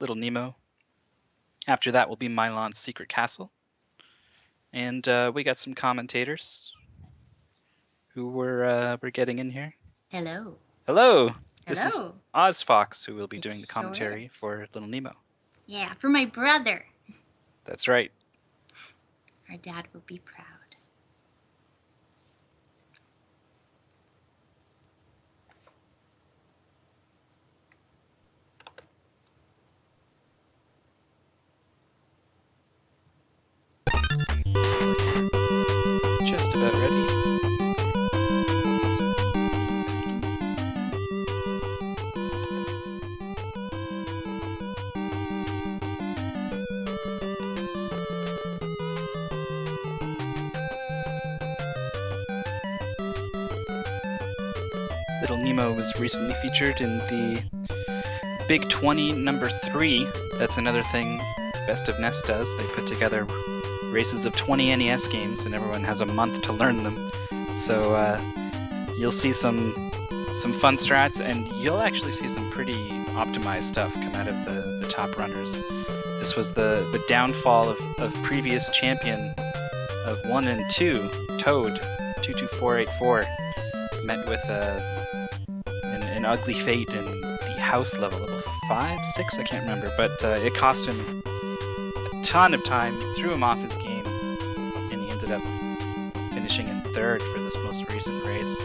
Little Nemo. After that will be Mylon's Secret Castle. And we got some commentators who were getting in here. Hello. Hello. This is Hello. OzFox, who will be It doing the sure commentary is. for Little Nemo. Yeah, for my brother. That's right. Our dad will be proud. Just about ready. Little Nemo was recently featured in the Big 20 number 3. That's another thing Best of NES does. They put together races of 20 NES games, and everyone has a month to learn them. So you'll see some fun strats, and you'll actually see some pretty optimized stuff come out of the top runners. This was the downfall of previous champion of 1 and 2, Toad, 22484, met with an ugly fate in the house level 5, 6, I can't remember, but it cost him a ton of time, threw him off his game, and he ended up finishing in 3rd for this most recent race.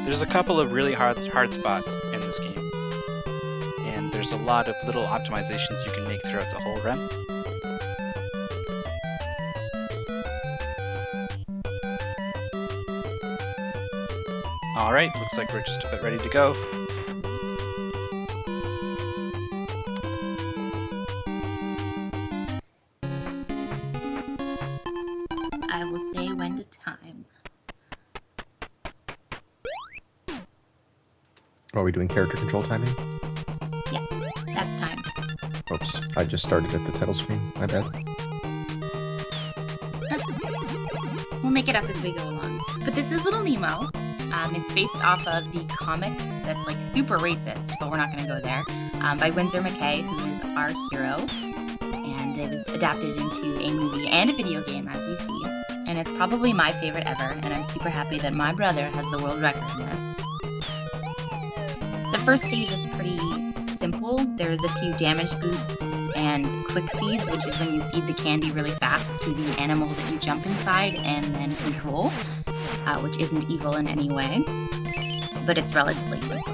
There's a couple of really hard spots in this game, and there's a lot of little optimizations you can make throughout the whole run. Alright, looks like we're just about ready to go. I will say when to time. Are we doing character control timing? Yeah, that's time. Oops, I just started at the title screen. My bad. We'll make it up as we go along. But this is Little Nemo. It's based off of the comic that's like super racist, but we're not going to go there, by Winsor McCay, who is our hero. And it was adapted into a movie and a video game, as you see. And it's probably my favorite ever, and I'm super happy that my brother has the world record in this. The first stage is pretty simple. There's a few damage boosts and quick feeds, which is when you feed the candy really fast to the animal that you jump inside and then control, which isn't evil in any way, but it's relatively simple.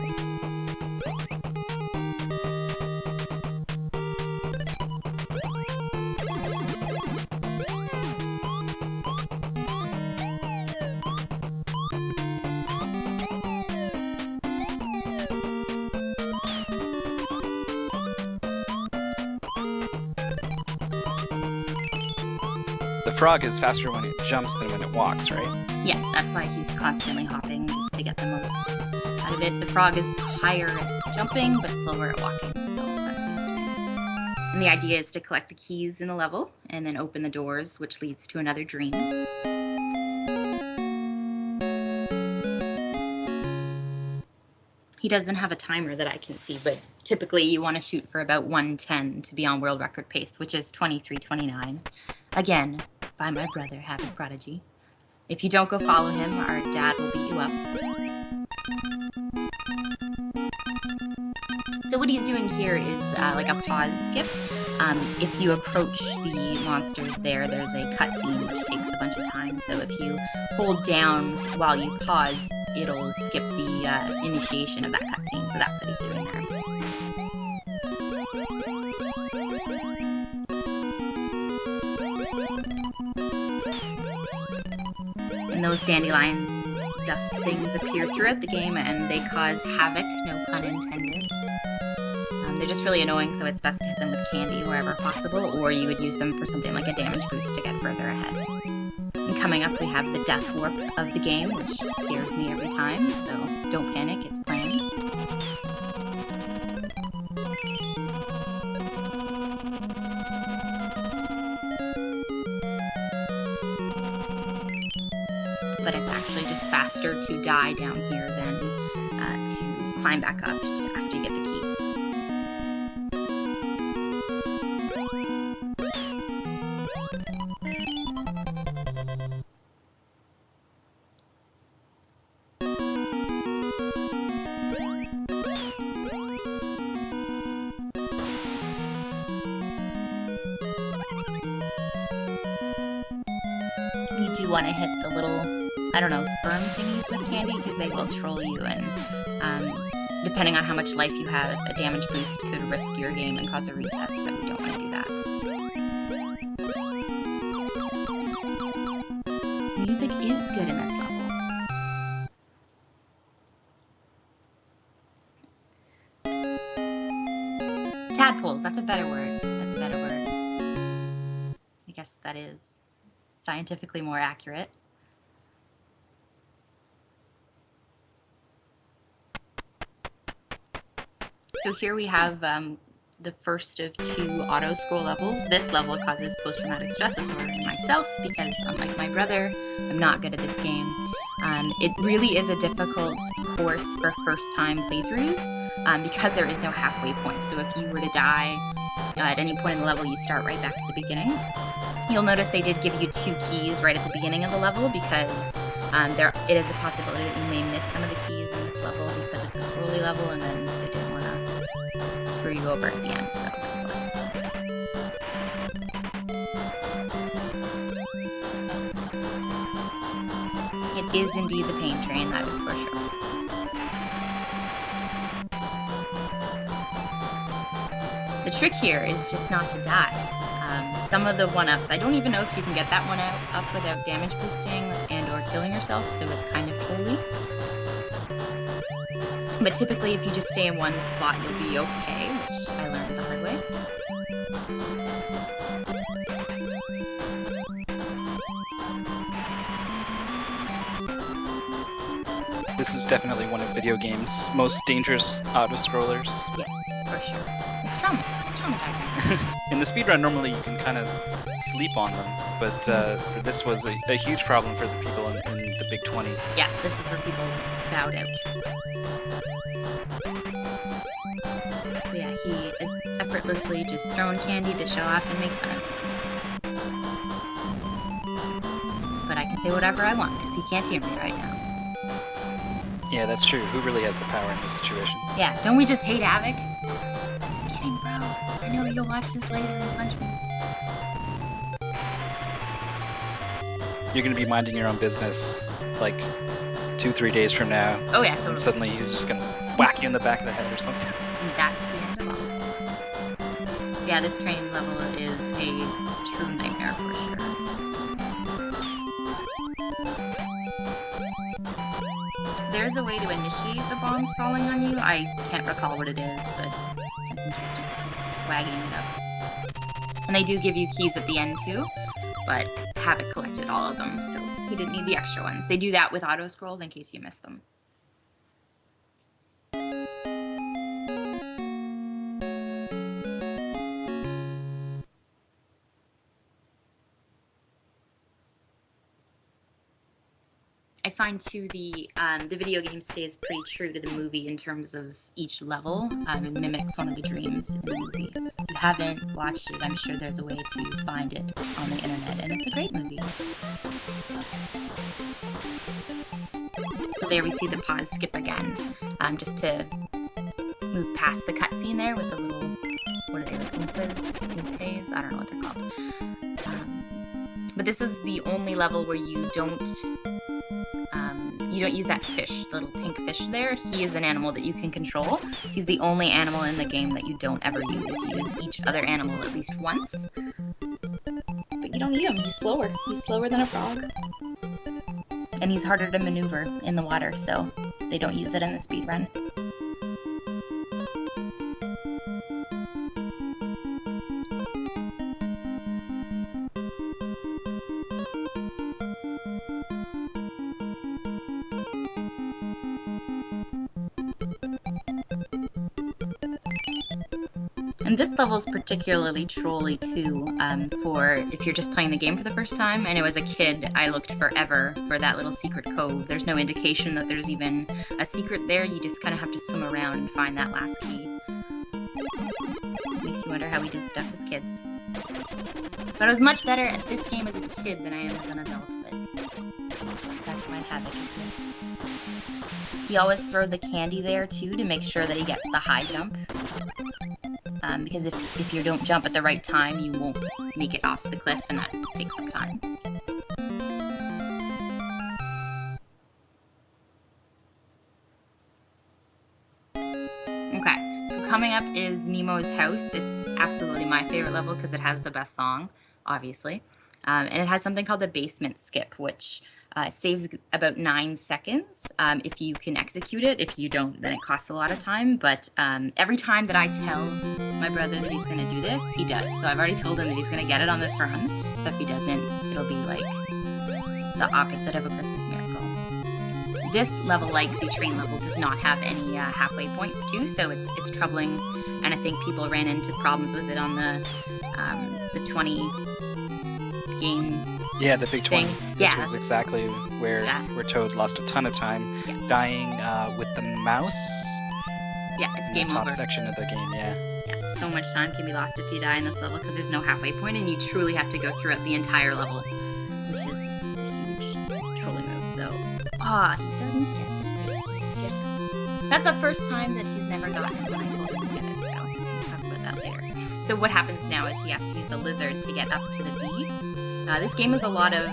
The frog is faster when it jumps than when it walks, right? Yeah, that's why he's constantly hopping, just to get the most out of it. The frog is higher at jumping, but slower at walking, so that's what he's doing. And the idea is to collect the keys in the level, and then open the doors, which leads to another dream. He doesn't have a timer that I can see, but typically you want to shoot for about 1:10 to be on world record pace, which is 23:29. Again, by my brother, Happy Prodigy. If you don't go follow him, our dad will beat you up. So what he's doing here is like a pause skip. If you approach the monsters there's a cutscene which takes a bunch of time. So if you hold down while you pause, it'll skip the initiation of that cutscene. So that's what he's doing there. And those dandelions dust things appear throughout the game, and they cause havoc, no pun intended. They're just really annoying, so it's best to hit them with candy wherever possible, or you would use them for something like a damage boost to get further ahead. And coming up, we have the death warp of the game, which scares me every time, so don't panic, it's planned. But it's actually just faster to die down here than to climb back up just after you get the key. You do want to hit the little, I don't know, sperm thingies with candy because they will troll you, and depending on how much life you have, a damage boost could risk your game and cause a reset, so we don't want to do that. Music is good in this level. Tadpoles, that's a better word. That's a better word. I guess that is scientifically more accurate. So here we have the first of 2 auto-scroll levels. This level causes post-traumatic stress disorder in myself because, unlike my brother, I'm not good at this game. It really is a difficult course for first-time playthroughs because there is no halfway point. So if you were to die at any point in the level, you start right back at the beginning. You'll notice they did give you 2 keys right at the beginning of the level because it is a possibility that you may miss some of the keys in this level because it's a scrolly level, and then they didn't want to screw you over at the end, so that's why. It is indeed the pain train, that is for sure. The trick here is just not to die. Some of the 1-ups, I don't even know if you can get that 1-up without damage boosting and or killing yourself, so it's kind of trolly. But typically, if you just stay in one spot, you'll be okay, which I learned the hard way. This is definitely one of video games' most dangerous auto-scrollers. Yes, for sure. It's trauma. It's traumatizing. In the speedrun, normally you can kind of sleep on them, but for this was a huge problem for the people in the Big 20. Yeah, this is where people bowed out. But yeah, he is effortlessly just throwing candy to show off and make fun of me. But I can say whatever I want because he can't hear me right now. Yeah, that's true. Who really has the power in this situation? Yeah, don't we just hate Havoc? Just kidding, bro. I know you'll watch this later and punch me. You're going to be minding your own business like 2-3 days from now. Oh yeah, And totally. suddenly he's just going to whack you in the back of the head or something. And that's the end of Austin. Yeah, this train level is a true nightmare for sure. There's a way to initiate the bombs falling on you. I can't recall what it is, but I think it's just swagging it up. And they do give you keys at the end too, but haven't collected all of them, so he didn't need the extra ones. They do that with auto scrolls in case you miss them. I find too the video game stays pretty true to the movie in terms of each level. It mimics one of the dreams in the movie. If you haven't watched it, I'm sure there's a way to find it on the internet, and it's a great movie. So there we see the pause skip again, just to move past the cutscene there with the little, what are they, Oompas? Oompas? I don't know what they're called. But this is the only level where you don't use that fish, the little pink fish there. He is an animal that you can control. He's the only animal in the game that you don't ever use. You use each other animal at least once. But you don't need him. He's slower. He's slower than a frog. And he's harder to maneuver in the water, so they don't use it in the speedrun. And this level is particularly trolly too, for if you're just playing the game for the first time. I know as a kid, I looked forever for that little secret cove. There's no indication that there's even a secret there. You just kind of have to swim around and find that last key. Makes you wonder how we did stuff as kids. But I was much better at this game as a kid than I am as an adult, but that's why Havoc exists. He always throws a candy there too to make sure that he gets the high jump. Because if you don't jump at the right time, you won't make it off the cliff, and that takes some time. Okay, so coming up is Nemo's house. It's absolutely my favorite level because it has the best song, obviously. And it has something called the basement skip, which saves about 9 seconds if you can execute it. If you don't, then it costs a lot of time. But every time that I tell my brother that he's going to do this, he does. So I've already told him that he's going to get it on this run. So if he doesn't, it'll be like the opposite of a Christmas miracle. This level, like the train level, does not have any halfway points too, so it's troubling. And I think people ran into problems with it on the 20 game. Yeah, the big 20. thing. This was exactly where Toad lost a ton of time, dying with the mouse. Yeah, it's in game the top over. section of the game, yeah. Yeah, so much time can be lost if you die in this level because there's no halfway point, and you truly have to go throughout the entire level, which is a huge trolling move. So, he doesn't get the basement skip. That's the first time that he's never gotten it when I told him to get it, so we'll talk about that later. So what happens now is he has to use the lizard to get up to the bee. This game is a lot of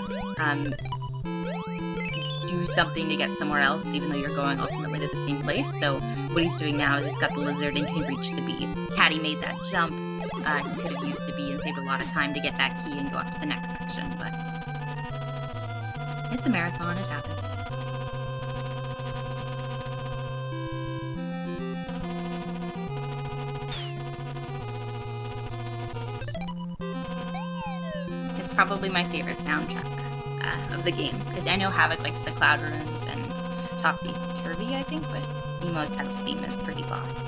do something to get somewhere else, even though you're going ultimately to the same place. So what he's doing now is he's got the lizard and can reach the bee. Had he made that jump, he could have used the bee and saved a lot of time to get that key and go up to the next section, but it's a marathon, it happens. It's probably my favorite soundtrack of the game. I know Havoc likes the Cloud Ruins and Topsy Turvy, I think, but Nemo's house theme is pretty boss.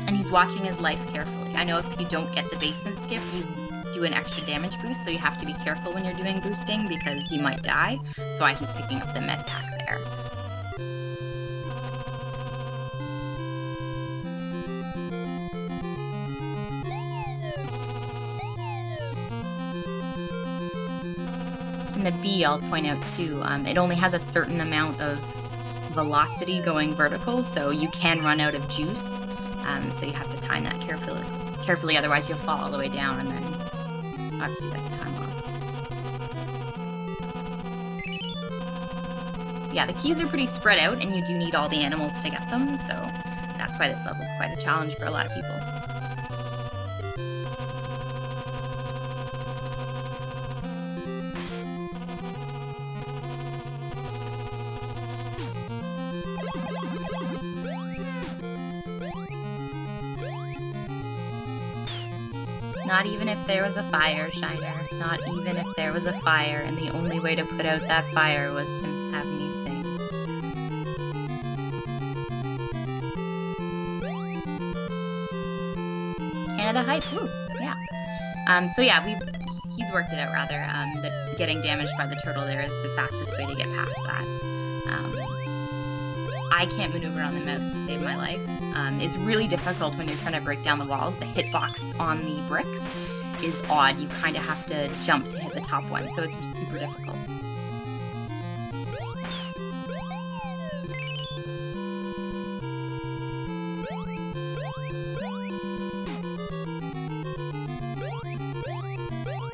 And he's watching his life carefully. I know if you don't get the basement skip, you do an extra damage boost, so you have to be careful when you're doing boosting because you might die. That's why he's picking up the med pack there. And the bee, I'll point out too, it only has a certain amount of velocity going vertical, so you can run out of juice. So you have to time that carefully, otherwise you'll fall all the way down, and then obviously that's time loss. Yeah, the keys are pretty spread out, and you do need all the animals to get them, so that's why this level is quite a challenge for a lot of people. Not even if there was a fire, Shiner. Not even if there was a fire, and the only way to put out that fire was to have me sing. Canada hype, woo, yeah. So yeah, he's worked it out rather, that getting damaged by the turtle there is the fastest way to get past that. I can't maneuver on the mouse to save my life. It's really difficult when you're trying to break down the walls. The hitbox on the bricks is odd. You kind of have to jump to hit the top one, so it's super difficult.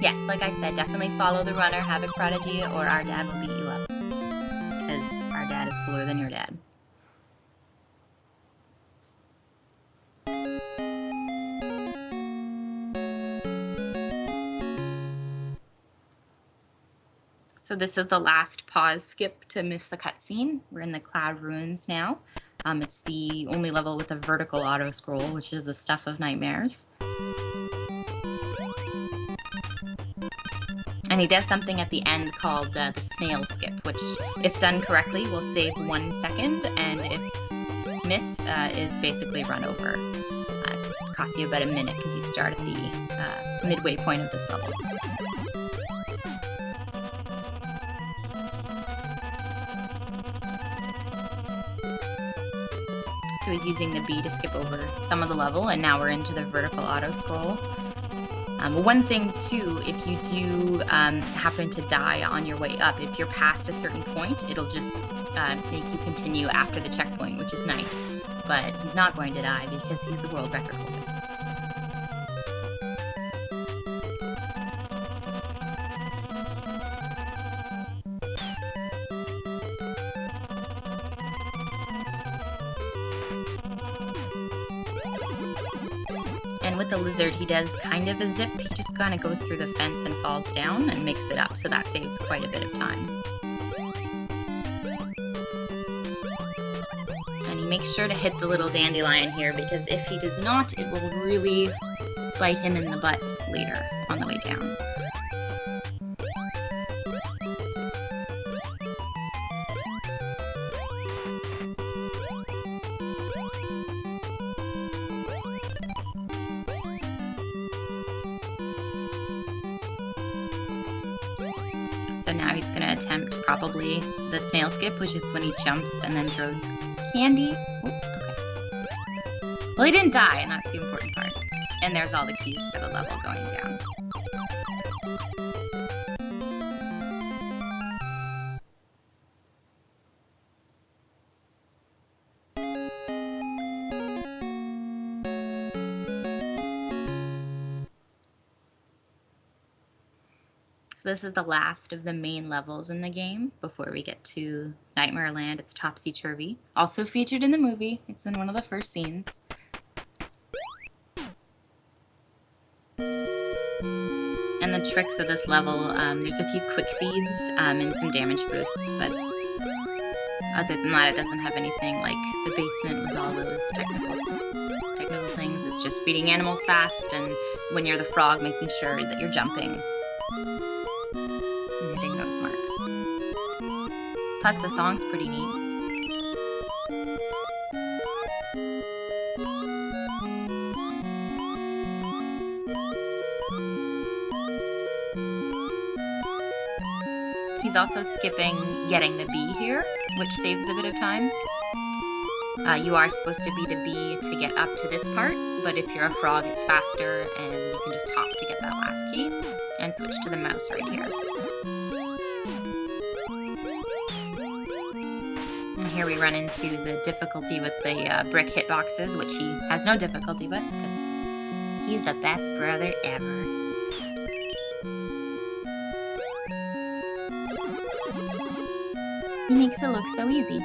Yes, like I said, definitely follow the runner, Havoc Prodigy, or our dad will beat you up. Because our dad is cooler than your dad. So this is the last pause skip to miss the cutscene. We're in the Cloud Ruins now. It's the only level with a vertical auto scroll, which is the stuff of nightmares. And he does something at the end called the snail skip, which, if done correctly, will save 1 second, and if missed, is basically run over. Costs you about a minute because you start at the midway point of this level. So he's using the B to skip over some of the level, and now we're into the vertical auto scroll. One thing too, if you do happen to die on your way up, if you're past a certain point, it'll just make you continue after the checkpoint, which is nice. But he's not going to die because he's the world record holder. And with the lizard, he does kind of a zip. He just kind of goes through the fence and falls down and makes it up, so that saves quite a bit of time. And he makes sure to hit the little dandelion here, because if he does not, it will really bite him in the butt later on the way down. So now he's going to attempt probably the snail skip, which is when he jumps and then throws candy. Oh, okay. Well, he didn't die, and that's the important part. And there's all the keys for the level going down. So this is the last of the main levels in the game before we get to Nightmare Land. It's topsy-turvy. Also featured in the movie. It's in one of the first scenes. And the tricks of this level, there's a few quick feeds and some damage boosts, but other than that, it doesn't have anything like the basement with all those technical things. It's just feeding animals fast, and when you're the frog, making sure that you're jumping. Hitting those marks. Plus the song's pretty neat. He's also skipping getting the B here, which saves a bit of time. You are supposed to be the bee to get up to this part, but if you're a frog, it's faster, and you can just hop to get that last key, and switch to the mouse right here. And here we run into the difficulty with the brick hitboxes, which he has no difficulty with, because he's the best brother ever. He makes it look so easy.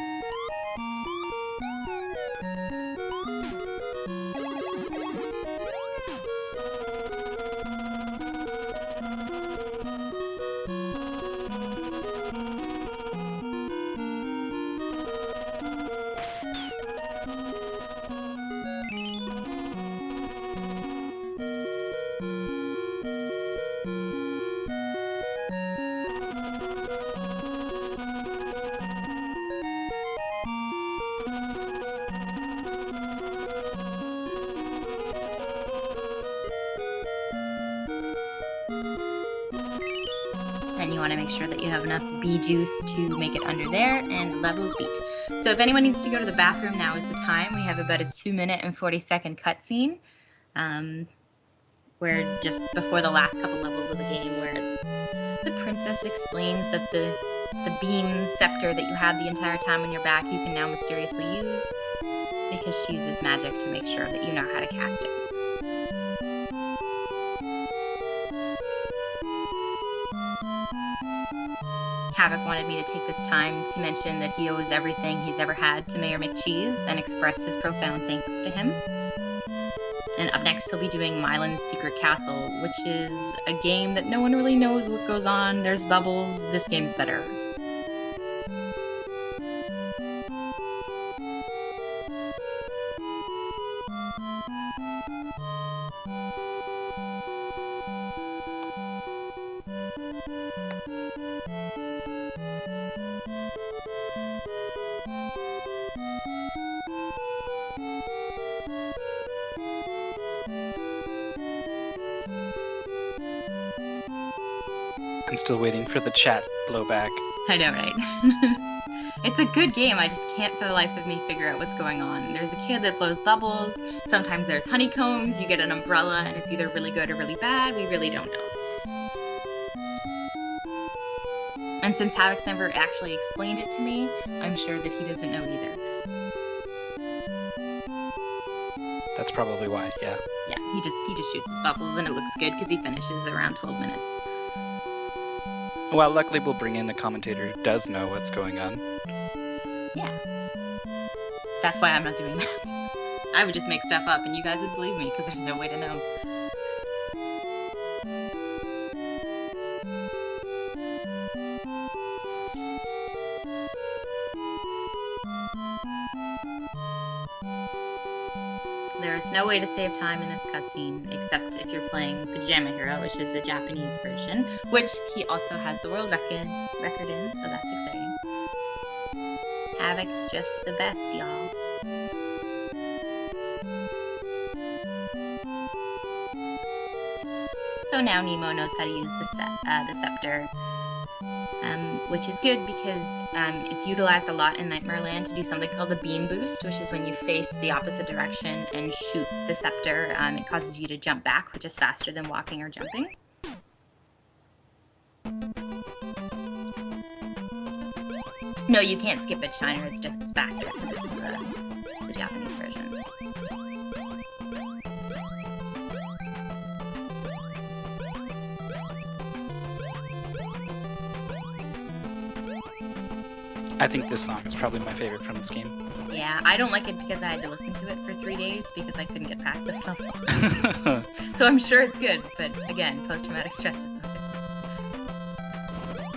And you want to make sure that you have enough bee juice to make it under there, and levels beat. So if anyone needs to go to the bathroom, now is the time. We have about a 2-minute and 40-second cutscene, where just before the last couple levels of the game, where the princess explains that the beam scepter that you had the entire time on your back, you can now mysteriously use. It's because she uses magic to make sure that you know how to cast it. Havoc wanted me to take this time to mention that he owes everything he's ever had to Mayor McCheese and express his profound thanks to him. And up next he'll be doing Mylan's Secret Castle, which is a game that no one really knows what goes on. There's bubbles. This game's better. I'm still waiting for the chat blowback. I know, right? It's a good game. I just can't for the life of me figure out what's going on. There's a kid that blows bubbles. Sometimes there's honeycombs. You get an umbrella, and it's either really good or really bad. We really don't know. And since Havoc's never actually explained it to me, I'm sure that he doesn't know either. That's probably why, yeah. Yeah, he just shoots his bubbles, and it looks good because he finishes around 12 minutes. Well, luckily we'll bring in a commentator who does know what's going on. Yeah. That's why I'm not doing that. I would just make stuff up, and you guys would believe me because there's no way to know. There is no way to save time in this cutscene, except if you're playing Pajama Hero, which is the Japanese version, which he also has the world record in, so that's exciting. Havoc's just the best, y'all. So now Nemo knows how to use the scepter, which is good because it's utilized a lot in Nightmare Land to do something called the beam boost, which is when you face the opposite direction and shoot the scepter. It causes you to jump back, which is faster than walking or jumping. No, you can't skip it, Shiner. It's just faster because it's the Japanese version. I think this song is probably my favorite from this game. Yeah, I don't like it because I had to listen to it for 3 days because I couldn't get past this level. So I'm sure it's good, but again, post-traumatic stress doesn't fit.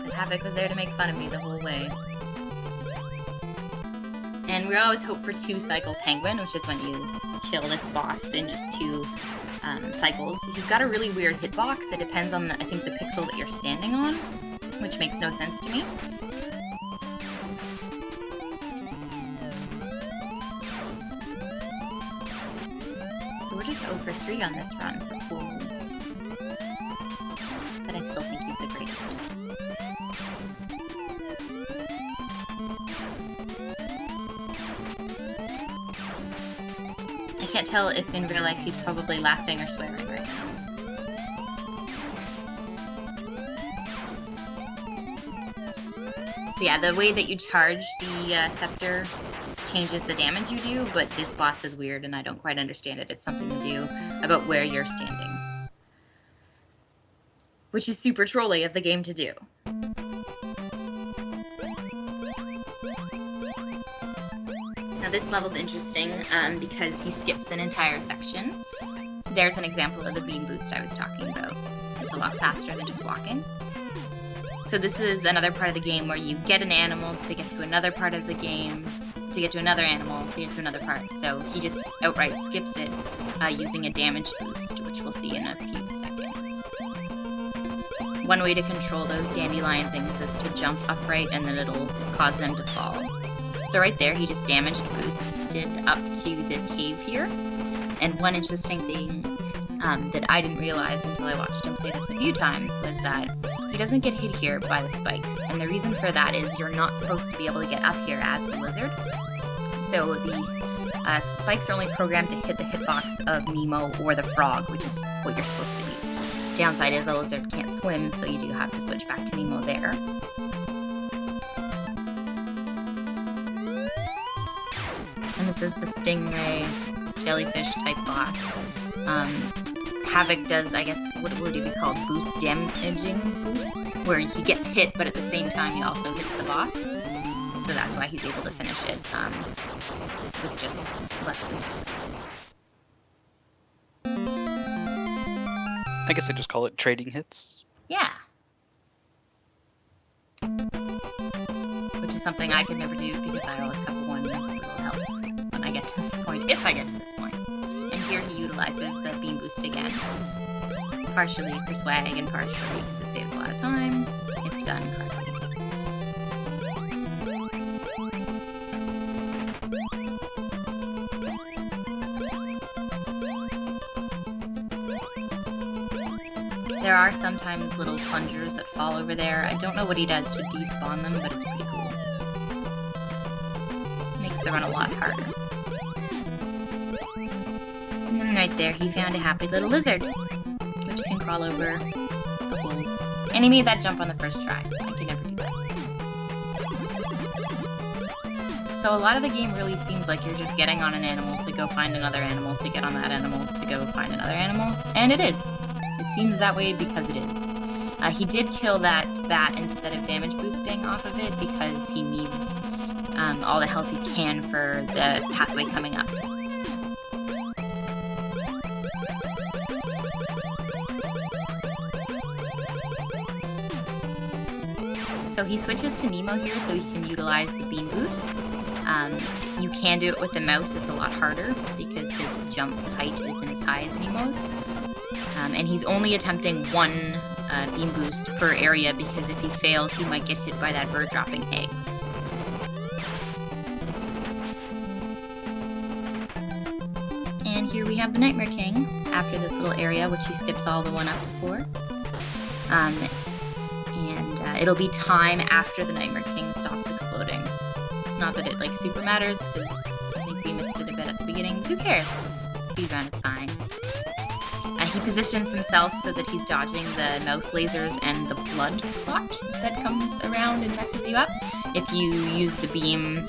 But Havoc was there to make fun of me the whole way. And we always hope for 2-cycle penguin, which is when you kill this boss in just 2 cycles. He's got a really weird hitbox. It depends on, I think, the pixel that you're standing on, which makes no sense to me. We're just 0 for 3 on this run for cool moves. But I still think he's the greatest. I can't tell if in real life he's probably laughing or swearing right now. But yeah, the way that you charge the scepter changes the damage you do, but this boss is weird and I don't quite understand it. It's something to do about where you're standing. Which is super trolly of the game to do. Now this level's interesting because he skips an entire section. There's an example of the beam boost I was talking about. It's a lot faster than just walking. So this is another part of the game where you get an animal to get to another part of the game, to get to another animal, to get to another part. So he just outright skips it using a damage boost, which we'll see in a few seconds. One way to control those dandelion things is to jump upright and then it'll cause them to fall. So right there, he just damage boosted up to the cave here. And one interesting thing that I didn't realize until I watched him play this a few times was that he doesn't get hit here by the spikes. And the reason for that is you're not supposed to be able to get up here as the lizard. So the spikes are only programmed to hit the hitbox of Nemo or the frog, which is what you're supposed to be. Downside is the lizard can't swim, so you do have to switch back to Nemo there. And this is the stingray jellyfish type boss. Havoc does, I guess, what would it be called? Boost damaging boosts, where he gets hit, but at the same time he also hits the boss. So that's why he's able to finish it with just less than 2 seconds. I guess I just call it trading hits. Yeah. Which is something I could never do because I always have 1 little health when I get to this point, if I get to this point. And here he utilizes the beam boost again. Partially for swag and partially because it saves a lot of time if done correctly. There are sometimes little plungers that fall over there. I don't know what he does to despawn them, but it's pretty cool. Makes the run a lot harder. And then right there, he found a happy little lizard, which can crawl over the holes. And he made that jump on the first try. I can never do that. So a lot of the game really seems like you're just getting on an animal to go find another animal, to get on that animal, to go find another animal. And it is. It seems that way because it is. He did kill that bat instead of damage boosting off of it because he needs all the health he can for the pathway coming up. So he switches to Nemo here so he can utilize the beam boost. You can do it with the mouse, it's a lot harder because his jump height isn't as high as Nemo's. And he's only attempting one beam boost per area because if he fails, he might get hit by that bird dropping eggs. And here we have the Nightmare King after this little area, which he skips all the 1-ups for. It'll be time after the Nightmare King stops exploding. Not that it like super matters, because I think we missed it a bit at the beginning. Who cares? Speedrun, it's fine. He positions himself so that he's dodging the mouth lasers and the blood clot that comes around and messes you up. If you use the beam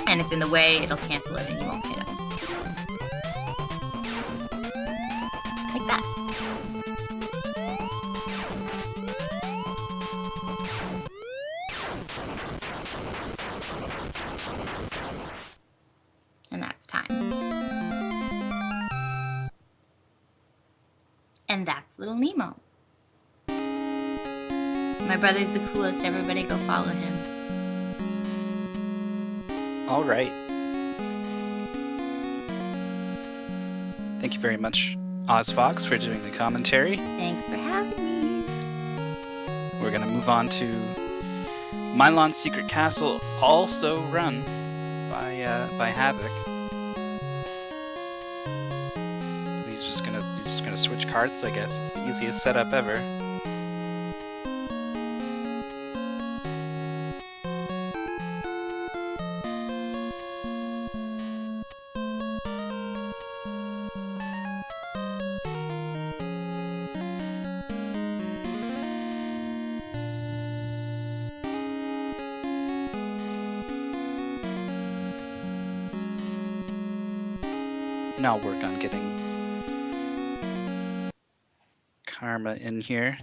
and it's in the way, it'll cancel it and you won't hit him. Like that. And that's time. And that's little Nemo. My brother's the coolest. Everybody go follow him. All right. Thank you very much, OzFox, for doing the commentary. Thanks for having me. We're going to move on to Milon's Secret Castle, also run by Havoc. He's just gonna switch carts, I guess. It's the easiest setup ever. And I'll work on getting Karma in here.